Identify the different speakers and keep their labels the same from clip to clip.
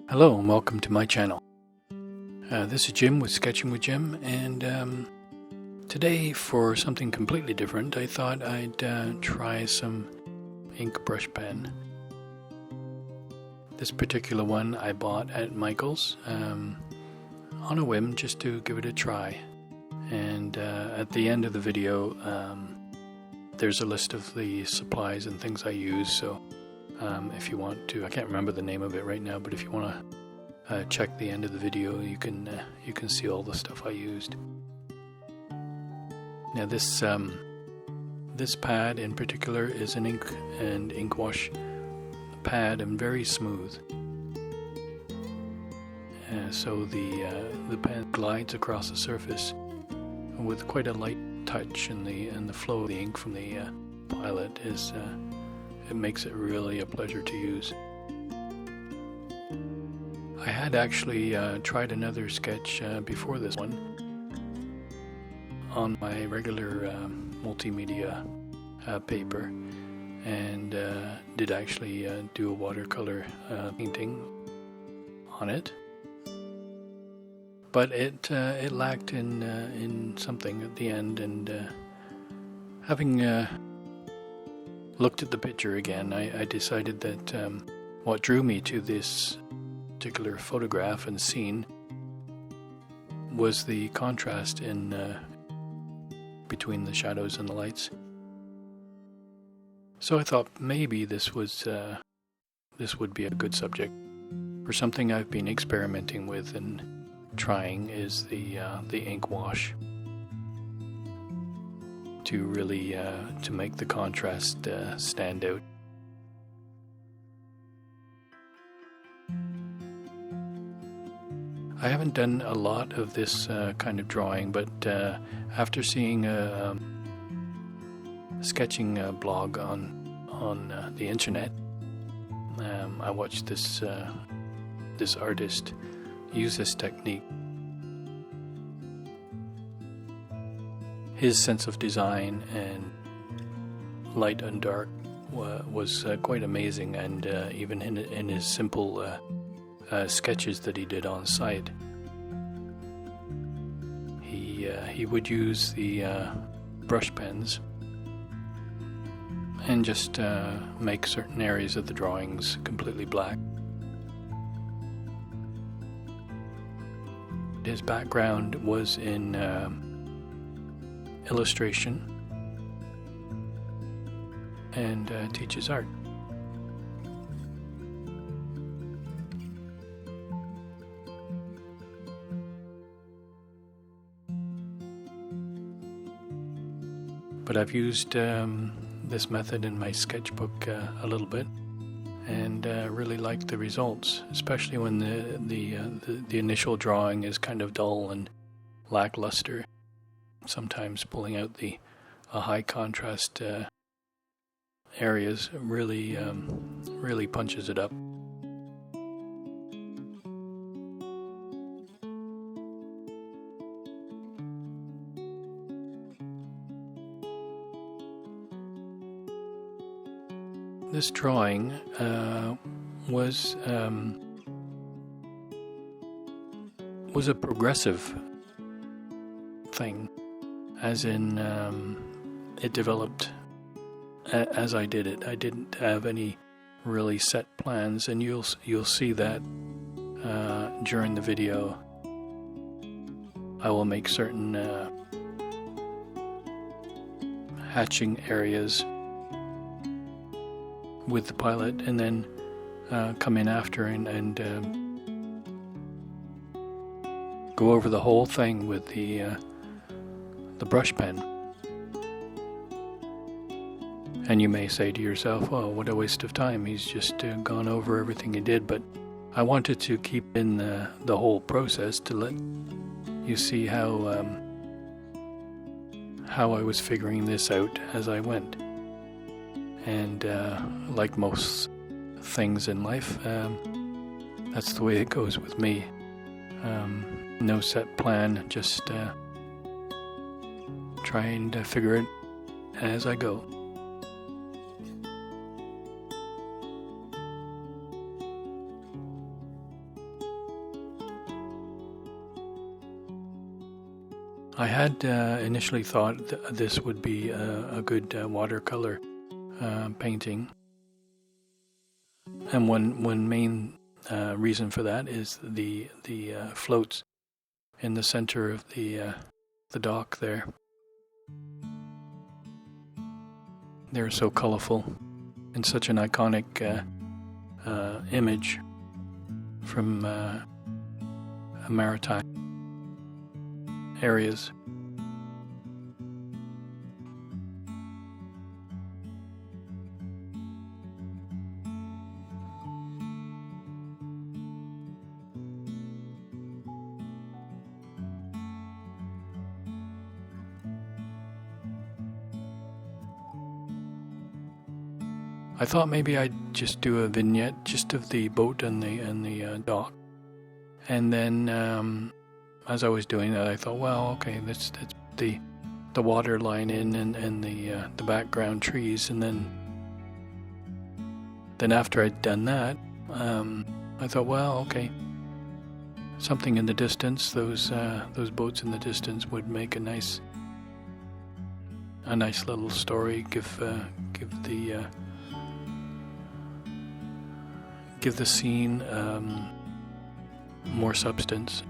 Speaker 1: Hello and welcome to my channel. This is Jim with Sketching with Jim, and today, for something completely different, I thought I'd try some ink brush pen. This particular one I bought at Michael's on a whim, just to give it a try. And at the end of the video there's a list of the supplies and things I use, so if you want to, I can't remember the name of it right now, but if you want to check the end of the video, you can see all the stuff I used. Now this pad in particular is an ink and ink wash pad and very smooth. So the pen glides across the surface with quite a light touch, and the flow of the ink from the pilot is it makes it really a pleasure to use. I had actually tried another sketch before this one on my regular multimedia paper, and did actually do a watercolor painting on it, but it lacked in something at the end, and having looked at the picture again, I decided that what drew me to this particular photograph and scene was the contrast in between the shadows and the lights. So I thought maybe this would be a good subject for something I've been experimenting with and trying, is the ink wash, to really to make the contrast stand out. I haven't done a lot of this kind of drawing, but after seeing a sketching blog on the internet, I watched this artist use this technique. His sense of design and light and dark was quite amazing, and even in his simple sketches that he did on site, he would use the brush pens and just make certain areas of the drawings completely black. His background was in illustration and teaches art. But I've used this method in my sketchbook a little bit, and really like the results, especially when the initial drawing is kind of dull and lackluster. Sometimes pulling out the high contrast areas really punches it up. This drawing was a progressive thing, as in it developed as I did it. I didn't have any really set plans, and you'll see that during the video. I will make certain hatching areas with the pilot, and then come in after and go over the whole thing with the brush pen. And you may say to yourself, "Oh, what a waste of time! He's just gone over everything he did." But I wanted to keep in the whole process to let you see how I was figuring this out as I went. And like most things in life, that's the way it goes with me. No set plan, just trying to figure it as I go. I had initially thought this would be a good watercolor painting, and one main reason for that is the floats in the center of the dock there. They're so colorful and such an iconic image from maritime areas. I thought maybe I'd just do a vignette just of the boat and the dock, and then as I was doing that, I thought, well, okay, let's the water line in and the background trees, and then after I'd done that, I thought, well, okay, something in the distance, those boats in the distance would make a nice little story, give the scene more substance.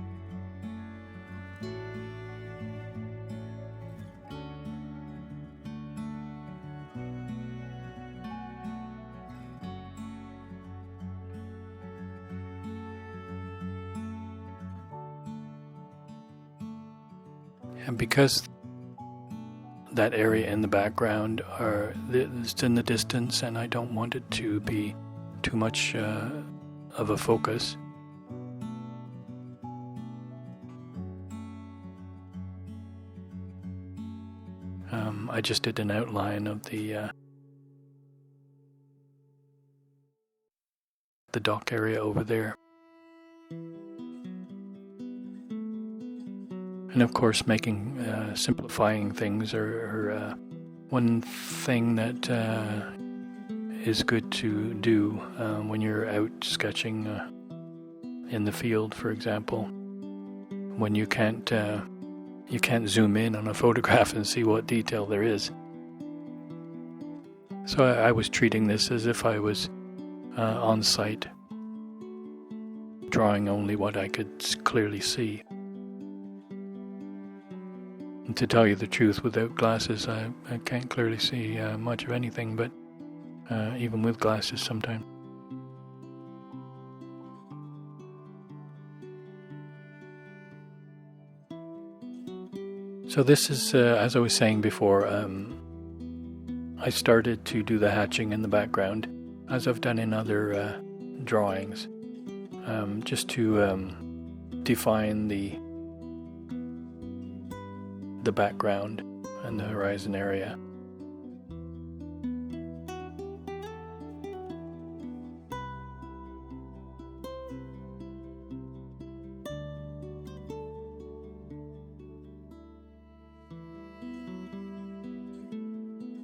Speaker 1: And because that area in the background it's in the distance, and I don't want it to be too much of a focus, I just did an outline of the dock area over there. And of course, simplifying things are one thing that is good to do when you're out sketching in the field, for example, when you can't zoom in on a photograph and see what detail there is. So I was treating this as if I was on site, drawing only what I could clearly see. And to tell you the truth, without glasses, I can't clearly see much of anything, but even with glasses sometimes. So this is, as I was saying before, I started to do the hatching in the background, as I've done in other drawings, just to define the background and the horizon area.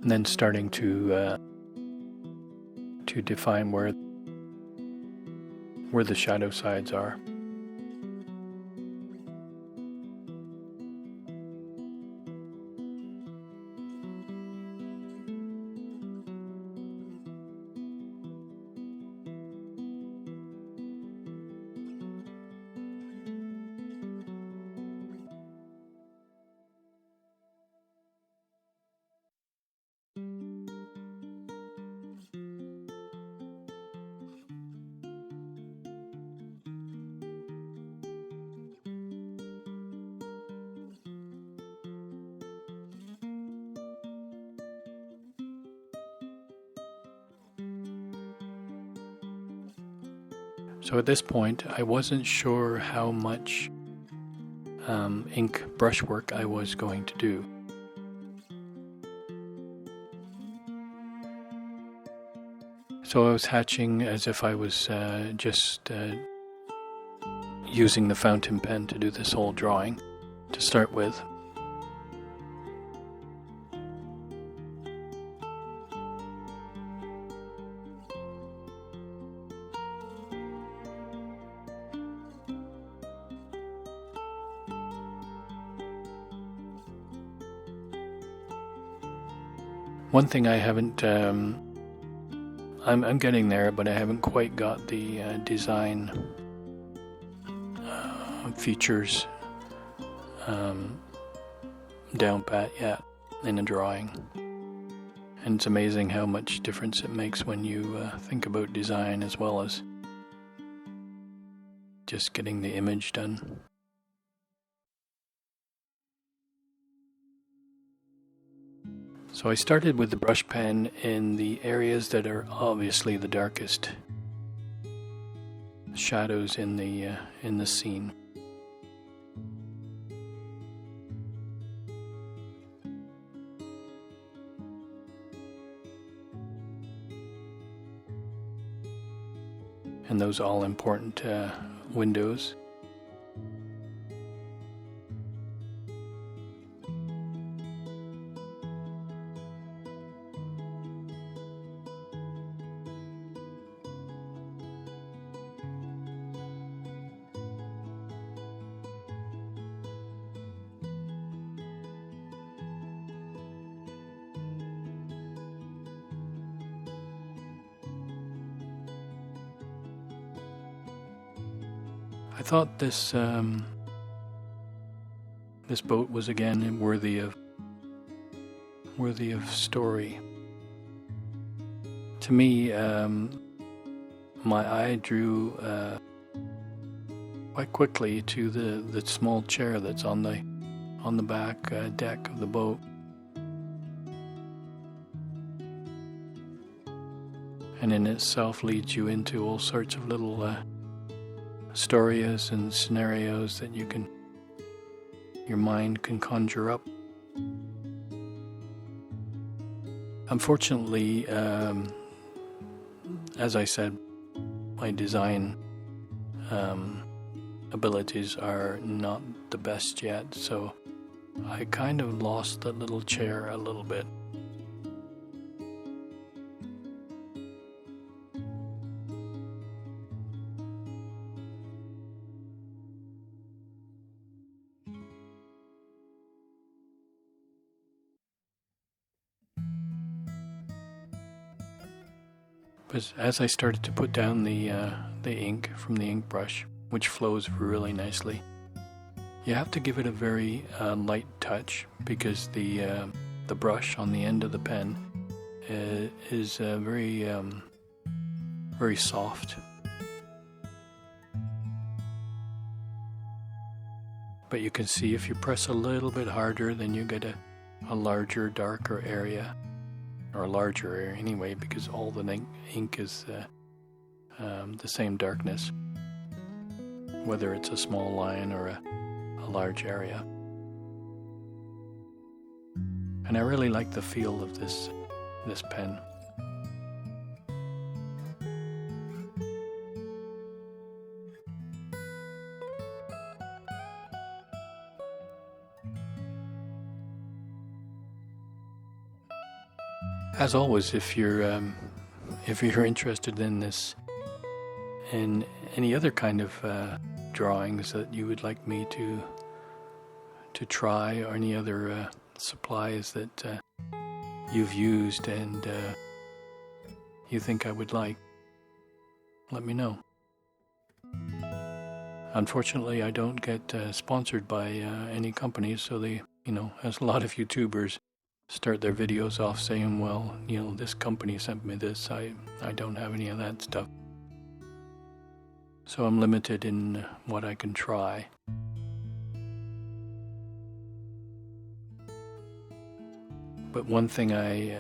Speaker 1: And then starting to define where the shadow sides are. So at this point, I wasn't sure how much ink brushwork I was going to do. So I was hatching as if I was just using the fountain pen to do this whole drawing to start with. One thing I haven't, I'm getting there, but I haven't quite got the design features down pat yet in a drawing. And it's amazing how much difference it makes when you think about design as well as just getting the image done. So I started with the brush pen in the areas that are obviously the darkest, shadows in the scene. And those all important windows. I thought this boat was again worthy of story. To me, my eye drew quite quickly to the small chair that's on the back deck of the boat. And in itself leads you into all sorts of little stories and scenarios that your mind can conjure up. Unfortunately, as I said, my design abilities are not the best yet, so I kind of lost the little chair a little bit. But as I started to put down the ink from the ink brush, which flows really nicely, you have to give it a very light touch because the brush on the end of the pen is very soft. But you can see if you press a little bit harder, then you get a larger, darker area. Or larger area anyway, because all the ink is the same darkness, whether it's a small line or a large area. And I really like the feel of this pen. As always, if you're interested in this, in any other kind of drawings that you would like me to try, or any other supplies that you've used and you think I would like, let me know. Unfortunately, I don't get sponsored by any companies, so they, as a lot of YouTubers start their videos off saying, well, this company sent me this. I don't have any of that stuff. So I'm limited in what I can try. But one thing I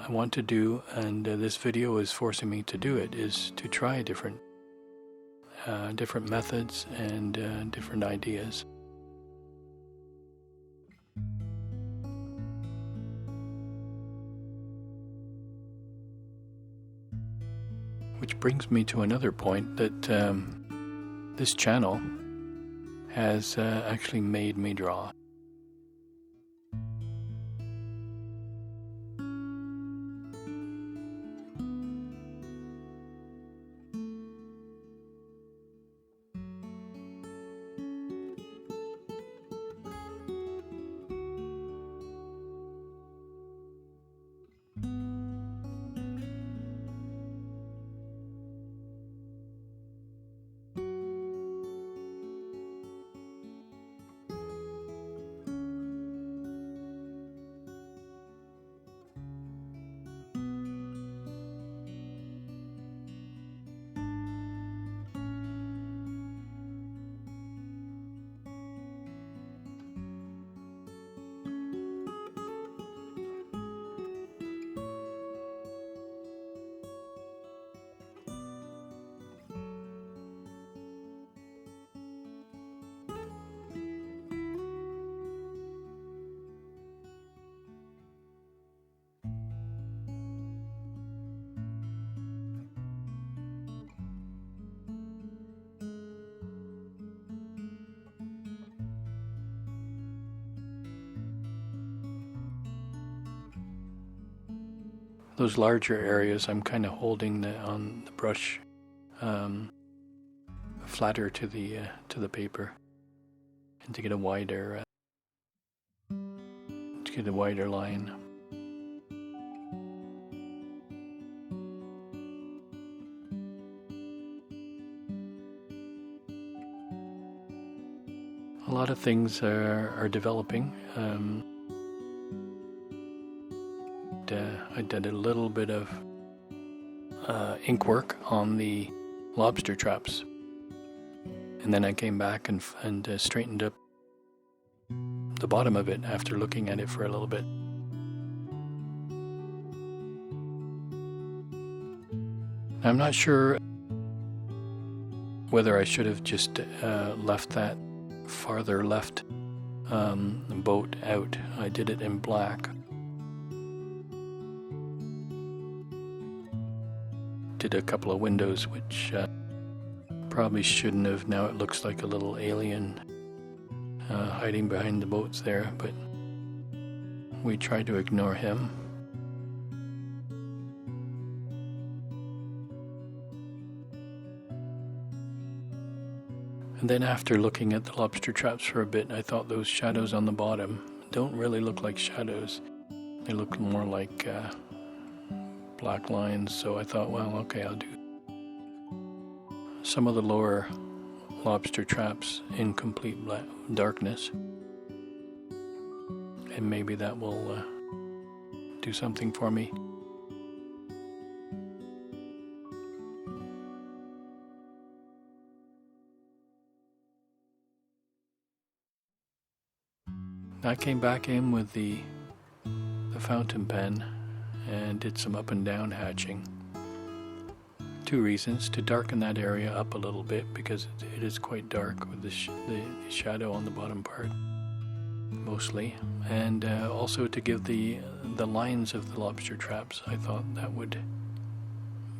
Speaker 1: want to do, and this video is forcing me to do it, is to try different methods and different ideas. Which brings me to another point that this channel has actually made me draw. those larger areas, I'm kind of holding on the brush flatter to the paper, and to get a wider line. A lot of things are developing. I did a little bit of ink work on the lobster traps, and then I came back and straightened up the bottom of it after looking at it for a little bit. I'm not sure whether I should have just left that farther left boat out. I did it in black. Did a couple of windows, which probably shouldn't have. Now it looks like a little alien hiding behind the boats there, but we tried to ignore him. And then after looking at the lobster traps for a bit, I thought those shadows on the bottom don't really look like shadows. They look more like black lines, so I thought, well, okay, I'll do some of the lower lobster traps in complete darkness, and maybe that will do something for me. I came back in with the fountain pen and did some up and down hatching. 2 reasons: to darken that area up a little bit, because it is quite dark with the shadow on the bottom part mostly, and also to give the lines of the lobster traps. I thought that would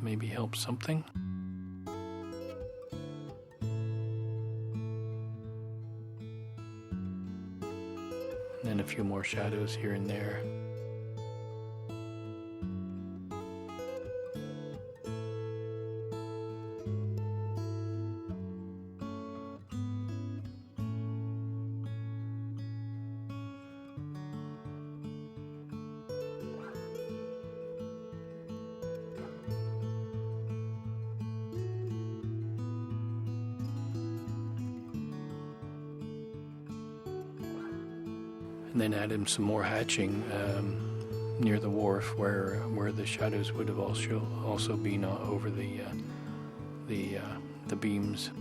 Speaker 1: maybe help something. And then a few more shadows here and there. And then add in some more hatching near the wharf, where the shadows would have also been over the beams.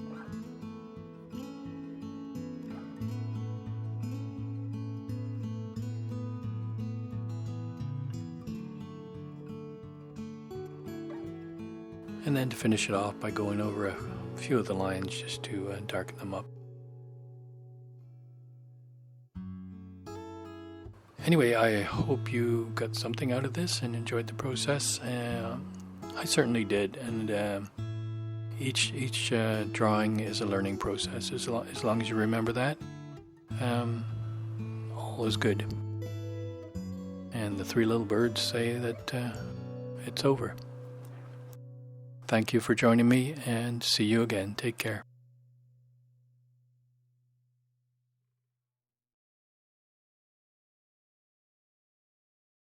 Speaker 1: And then to finish it off by going over a few of the lines just to darken them up. Anyway, I hope you got something out of this and enjoyed the process. I certainly did, and each drawing is a learning process. As long as you remember that, all is good. And the 3 little birds say that it's over. Thank you for joining me, and see you again. Take care.